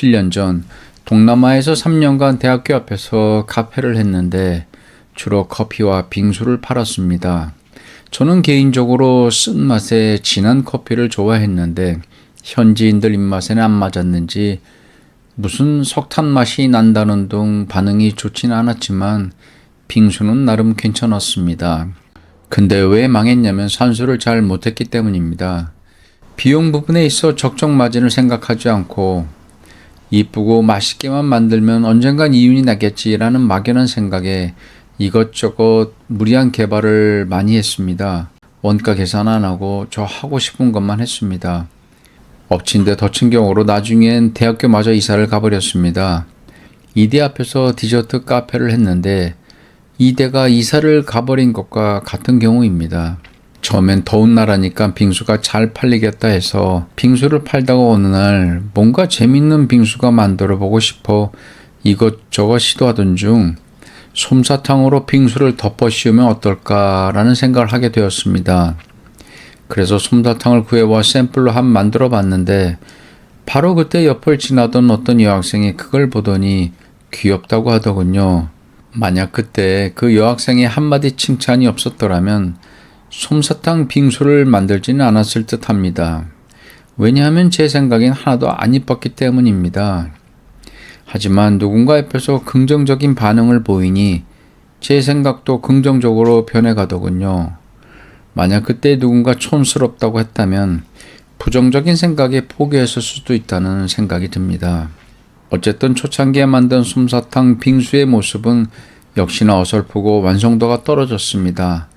7년 전 동남아에서 3년간 대학교 앞에서 카페를 했는데 주로 커피와 빙수를 팔았습니다. 저는 개인적으로 쓴맛의 진한 커피를 좋아했는데 현지인들 입맛에는 안 맞았는지 무슨 석탄 맛이 난다는 둥 반응이 좋지는 않았지만 빙수는 나름 괜찮았습니다. 근데 왜 망했냐면 산수를 잘 못했기 때문입니다. 비용 부분에 있어 적정 마진을 생각하지 않고 이쁘고 맛있게만 만들면 언젠간 이윤이 나겠지라는 막연한 생각에 이것저것 무리한 개발을 많이 했습니다. 원가 계산 안 하고 저 하고 싶은 것만 했습니다. 엎친 데 덮친 경우로 나중엔 대학교마저 이사를 가버렸습니다. 이대 앞에서 디저트 카페를 했는데 이대가 이사를 가버린 것과 같은 경우입니다. 처음엔 더운 나라니까 빙수가 잘 팔리겠다 해서 빙수를 팔다가 어느 날 뭔가 재밌는 빙수가 만들어 보고 싶어 이것저것 시도하던 중 솜사탕으로 빙수를 덮어 씌우면 어떨까라는 생각을 하게 되었습니다. 그래서 솜사탕을 구해와 샘플로 한 만들어 봤는데 바로 그때 옆을 지나던 어떤 여학생이 그걸 보더니 귀엽다고 하더군요. 만약 그때 그 여학생의 한마디 칭찬이 없었더라면 솜사탕 빙수를 만들지는 않았을 듯 합니다. 왜냐하면 제 생각엔 하나도 안 이뻤기 때문입니다. 하지만 누군가 옆에서 긍정적인 반응을 보이니 제 생각도 긍정적으로 변해가더군요. 만약 그때 누군가 촌스럽다고 했다면 부정적인 생각에 포기했을 수도 있다는 생각이 듭니다. 어쨌든 초창기에 만든 솜사탕 빙수의 모습은 역시나 어설프고 완성도가 떨어졌습니다.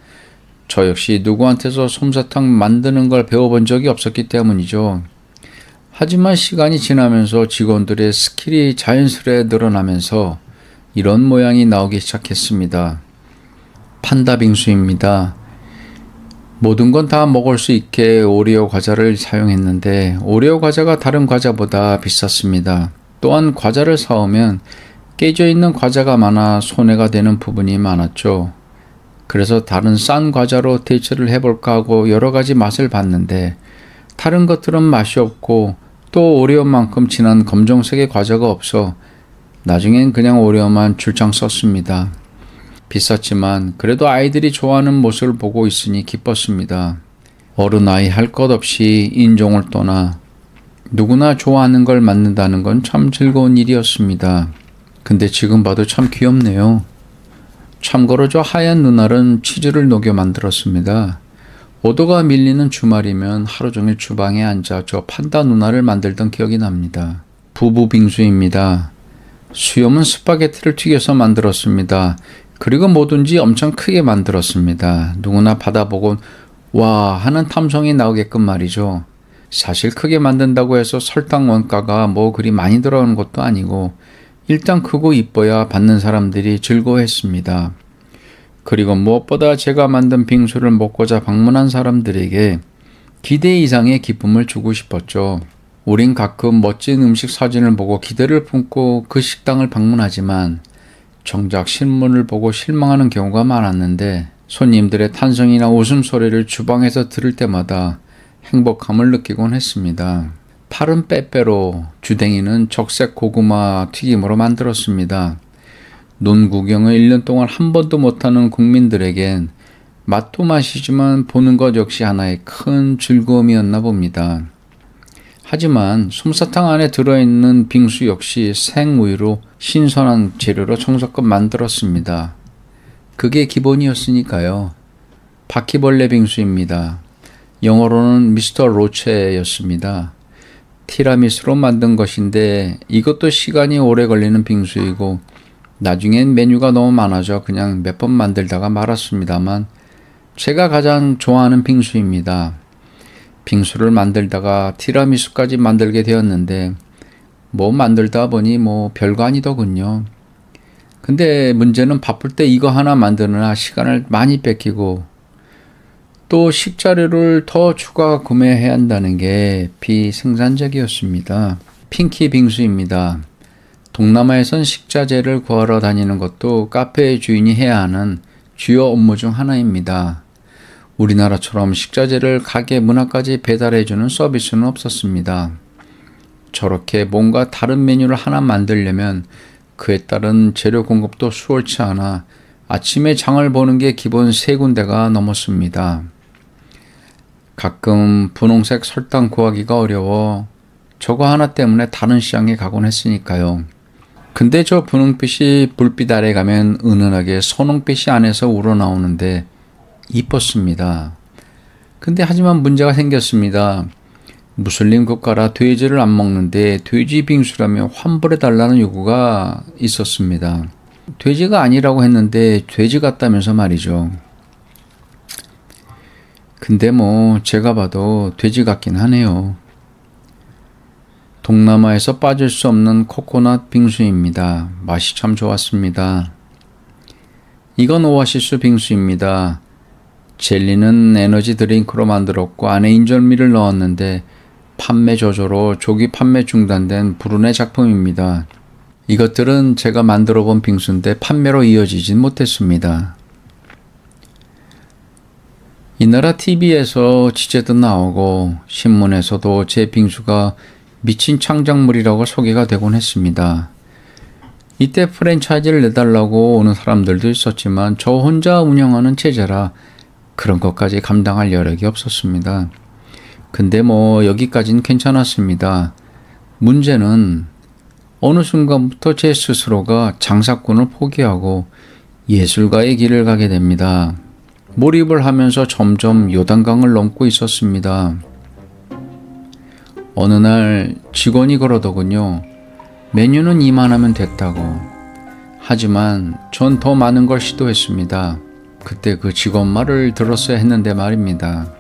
저 역시 누구한테서 솜사탕 만드는 걸 배워본 적이 없었기 때문이죠. 하지만 시간이 지나면서 직원들의 스킬이 자연스레 늘어나면서 이런 모양이 나오기 시작했습니다. 판다 빙수입니다. 모든 건 다 먹을 수 있게 오리오 과자를 사용했는데 오리오 과자가 다른 과자보다 비쌌습니다. 또한 과자를 사오면 깨져 있는 과자가 많아 손해가 되는 부분이 많았죠. 그래서 다른 싼 과자로 대체를 해볼까 하고 여러 가지 맛을 봤는데 다른 것들은 맛이 없고 또 오리오만큼 진한 검정색의 과자가 없어 나중엔 그냥 오리오만 줄창 썼습니다. 비쌌지만 그래도 아이들이 좋아하는 모습을 보고 있으니 기뻤습니다. 어른아이 할 것 없이 인종을 떠나 누구나 좋아하는 걸 만든다는 건 참 즐거운 일이었습니다. 근데 지금 봐도 참 귀엽네요. 참고로 저 하얀 눈알은 치즈를 녹여 만들었습니다. 오도가 밀리는 주말이면 하루 종일 주방에 앉아 저 판다 눈알을 만들던 기억이 납니다. 부부 빙수입니다. 수염은 스파게티를 튀겨서 만들었습니다. 그리고 뭐든지 엄청 크게 만들었습니다. 누구나 받아보곤 와 하는 탐성이 나오게끔 말이죠. 사실 크게 만든다고 해서 설탕 원가가 뭐 그리 많이 들어가는 것도 아니고 일단 크고 이뻐야 받는 사람들이 즐거워했습니다. 그리고 무엇보다 제가 만든 빙수를 먹고자 방문한 사람들에게 기대 이상의 기쁨을 주고 싶었죠. 우린 가끔 멋진 음식 사진을 보고 기대를 품고 그 식당을 방문하지만 정작 실물을 보고 실망하는 경우가 많았는데 손님들의 탄성이나 웃음소리를 주방에서 들을 때마다 행복함을 느끼곤 했습니다. 팔은 빼빼로, 주댕이는 적색 고구마 튀김으로 만들었습니다. 논 구경을 1년 동안 한 번도 못하는 국민들에겐 맛도 맛이지만 보는 것 역시 하나의 큰 즐거움이었나 봅니다. 하지만 솜사탕 안에 들어있는 빙수 역시 생우유로 신선한 재료로 정성껏 만들었습니다. 그게 기본이었으니까요. 바퀴벌레 빙수입니다. 영어로는 미스터 로체였습니다. 티라미수로 만든 것인데 이것도 시간이 오래 걸리는 빙수이고 나중엔 메뉴가 너무 많아져 그냥 몇 번 만들다가 말았습니다만 제가 가장 좋아하는 빙수입니다. 빙수를 만들다가 티라미수까지 만들게 되었는데 뭐 만들다 보니 뭐 별거 아니더군요. 근데 문제는 바쁠 때 이거 하나 만드느라 시간을 많이 뺏기고 또 식자료를 더 추가 구매해야 한다는 게 비생산적이었습니다. 핑키 빙수입니다. 동남아에선 식자재를 구하러 다니는 것도 카페의 주인이 해야 하는 주요 업무 중 하나입니다. 우리나라처럼 식자재를 가게 문 앞까지 배달해주는 서비스는 없었습니다. 저렇게 뭔가 다른 메뉴를 하나 만들려면 그에 따른 재료 공급도 수월치 않아 아침에 장을 보는 게 기본 3군데가 넘었습니다. 가끔 분홍색 설탕 구하기가 어려워 저거 하나 때문에 다른 시장에 가곤 했으니까요. 근데 저 분홍빛이 불빛 아래 가면 은은하게 선홍빛이 안에서 우러나오는데 이뻤습니다. 근데 하지만 문제가 생겼습니다. 무슬림 국가라 돼지를 안 먹는데 돼지 빙수라며 환불해달라는 요구가 있었습니다. 돼지가 아니라고 했는데 돼지 같다면서 말이죠. 근데 뭐 제가 봐도 돼지 같긴 하네요. 동남아에서 빠질 수 없는 코코넛 빙수입니다. 맛이 참 좋았습니다. 이건 오아시스 빙수입니다. 젤리는 에너지 드링크로 만들었고 안에 인절미를 넣었는데 판매 저조로 조기 판매 중단된 불운의 작품입니다. 이것들은 제가 만들어 본 빙수인데 판매로 이어지진 못했습니다. 이 나라 TV에서 취재도 나오고 신문에서도 제 빙수가 미친 창작물이라고 소개가 되곤 했습니다. 이때 프랜차이즈를 내달라고 오는 사람들도 있었지만 저 혼자 운영하는 체제라 그런 것까지 감당할 여력이 없었습니다. 근데 뭐 여기까진 괜찮았습니다. 문제는 어느 순간부터 제 스스로가 장사꾼을 포기하고 예술가의 길을 가게 됩니다. 몰입을 하면서 점점 요단강을 넘고 있었습니다. 어느 날 직원이 그러더군요. 메뉴는 이만하면 됐다고. 하지만 전 더 많은 걸 시도했습니다. 그때 그 직원 말을 들었어야 했는데 말입니다.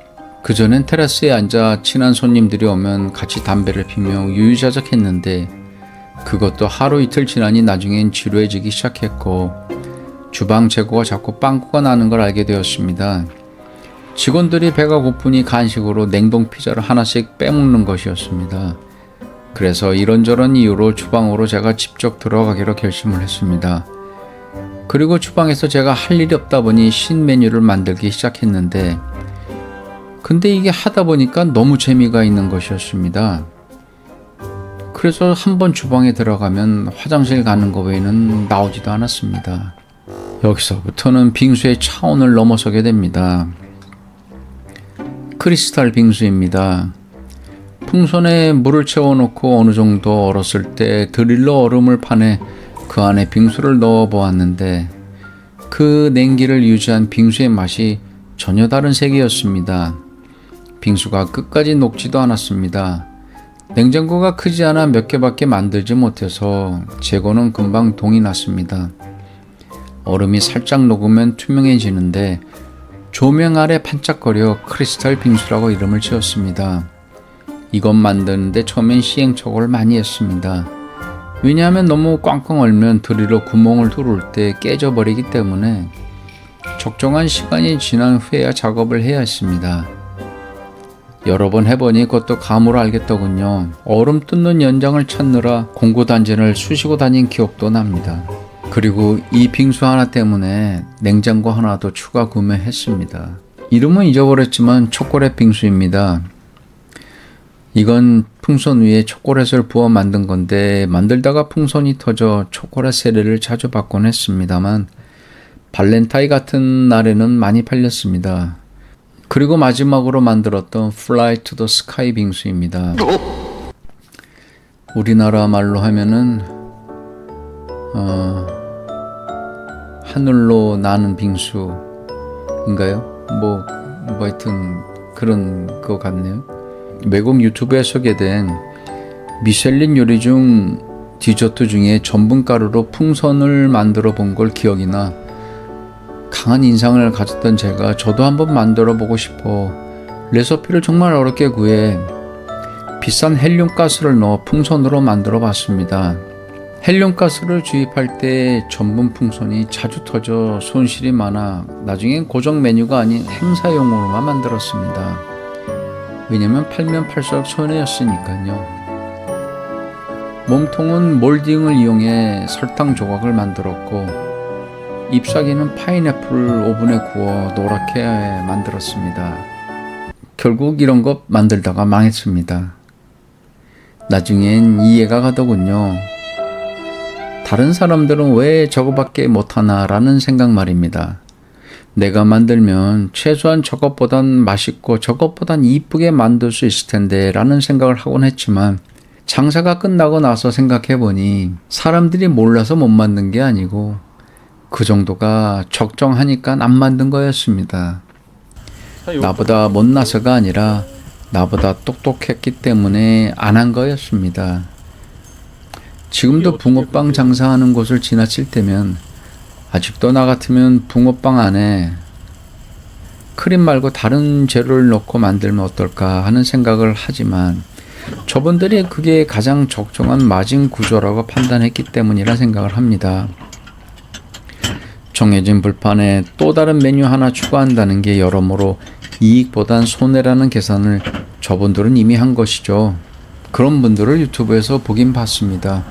그전엔 테라스에 앉아 친한 손님들이 오면 같이 담배를 피며 유유자적했는데 그것도 하루 이틀 지나니 나중엔 지루해지기 시작했고 주방 재고가 자꾸 빵꾸가 나는 걸 알게 되었습니다. 직원들이 배가 고프니 간식으로 냉동 피자를 하나씩 빼먹는 것이었습니다. 그래서 이런저런 이유로 주방으로 제가 직접 들어가기로 결심을 했습니다. 그리고 주방에서 제가 할 일이 없다 보니 신메뉴를 만들기 시작했는데 근데 이게 하다 보니까 너무 재미가 있는 것이었습니다. 그래서 한번 주방에 들어가면 화장실 가는 것 외에는 나오지도 않았습니다. 여기서부터는 빙수의 차원을 넘어서게 됩니다. 크리스탈 빙수입니다. 풍선에 물을 채워놓고 어느 정도 얼었을 때 드릴로 얼음을 파내 그 안에 빙수를 넣어 보았는데 그 냉기를 유지한 빙수의 맛이 전혀 다른 세계였습니다. 빙수가 끝까지 녹지도 않았습니다. 냉장고가 크지 않아 몇 개밖에 만들지 못해서 재고는 금방 동이 났습니다. 얼음이 살짝 녹으면 투명해지는데 조명 아래 반짝거려 크리스탈 빙수라고 이름을 지었습니다. 이것 만드는데 처음엔 시행착오를 많이 했습니다. 왜냐하면 너무 꽝꽝 얼면 드릴로 구멍을 뚫을 때 깨져버리기 때문에 적정한 시간이 지난 후에야 작업을 해야 했습니다. 여러 번 해보니 그것도 감으로 알겠더군요. 얼음 뜯는 연장을 찾느라 공구단전을 쑤시고 다닌 기억도 납니다. 그리고 이 빙수 하나 때문에 냉장고 하나도 추가 구매했습니다. 이름은 잊어버렸지만 초콜릿 빙수입니다. 이건 풍선 위에 초콜릿을 부어 만든 건데 만들다가 풍선이 터져 초콜릿 세례를 자주 받곤 했습니다만 발렌타인 같은 날에는 많이 팔렸습니다. 그리고 마지막으로 만들었던 Fly to the Sky 빙수입니다. 우리나라 말로 하면은 하늘로 나는 빙수인가요? 뭐 하여튼 그런 거 같네요. 외국 유튜브에 소개된 미슐린 요리 중 디저트 중에 전분가루로 풍선을 만들어 본 걸 기억이 나 강한 인상을 가졌던 제가 저도 한번 만들어 보고 싶어 레시피를 정말 어렵게 구해 비싼 헬륨가스를 넣어 풍선으로 만들어 봤습니다. 헬륨가스를 주입할 때 전분 풍선이 자주 터져 손실이 많아 나중엔 고정 메뉴가 아닌 행사용으로만 만들었습니다. 왜냐면 팔면 팔수록 손해였으니까요. 몸통은 몰딩을 이용해 설탕 조각을 만들었고 잎사귀는 파인애플을 오븐에 구워 노랗게 만들었습니다. 결국 이런 것 만들다가 망했습니다. 나중엔 이해가 가더군요. 다른 사람들은 왜 저거밖에 못하나라는 생각 말입니다. 내가 만들면 최소한 저것보단 맛있고 저것보단 이쁘게 만들 수 있을 텐데 라는 생각을 하곤 했지만 장사가 끝나고 나서 생각해보니 사람들이 몰라서 못 만든 게 아니고 그 정도가 적정하니까 안 만든 거였습니다. 나보다 못나서가 아니라 나보다 똑똑했기 때문에 안 한 거였습니다. 지금도 붕어빵 장사하는 곳을 지나칠 때면 아직도 나 같으면 붕어빵 안에 크림 말고 다른 재료를 넣고 만들면 어떨까 하는 생각을 하지만 저분들이 그게 가장 적정한 마진 구조라고 판단했기 때문이라 생각을 합니다. 정해진 불판에 또 다른 메뉴 하나 추가한다는 게 여러모로 이익보단 손해라는 계산을 저분들은 이미 한 것이죠. 그런 분들을 유튜브에서 보긴 봤습니다.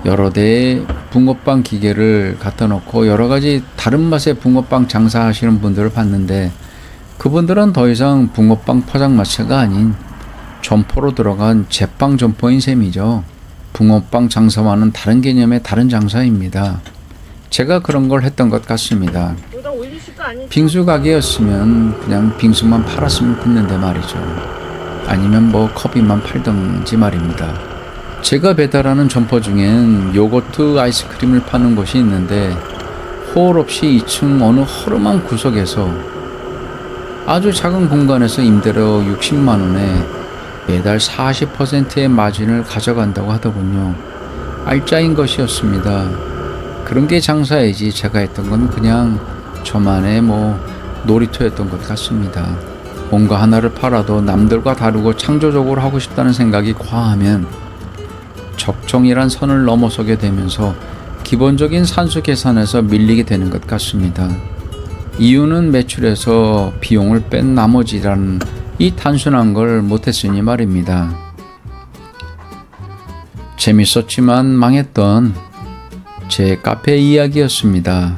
여러 대의 붕어빵 기계를 갖다 놓고 여러 가지 다른 맛의 붕어빵 장사하시는 분들을 봤는데 그분들은 더 이상 붕어빵 포장마차가 아닌 점포로 들어간 제빵 점포인 셈이죠. 붕어빵 장사와는 다른 개념의 다른 장사입니다. 제가 그런 걸 했던 것 같습니다. 빙수 가게였으면 그냥 빙수만 팔았으면 됐는데 말이죠. 아니면 뭐 커피만 팔던지 말입니다. 제가 배달하는 점포 중엔 요거트 아이스크림을 파는 곳이 있는데 호울 없이 2층 어느 허름한 구석에서 아주 작은 공간에서 임대료 60만 원에 매달 40%의 마진을 가져간다고 하더군요. 알짜인 것이었습니다. 그런 게 장사이지 제가 했던 건 그냥 저만의 놀이터였던 것 같습니다. 뭔가 하나를 팔아도 남들과 다르고 창조적으로 하고 싶다는 생각이 과하면 적정이란 선을 넘어서게 되면서 기본적인 산수 계산에서 밀리게 되는 것 같습니다. 이유는 매출에서 비용을 뺀 나머지라는 이 단순한 걸 못했으니 말입니다. 재밌었지만 망했던 제 카페 이야기였습니다.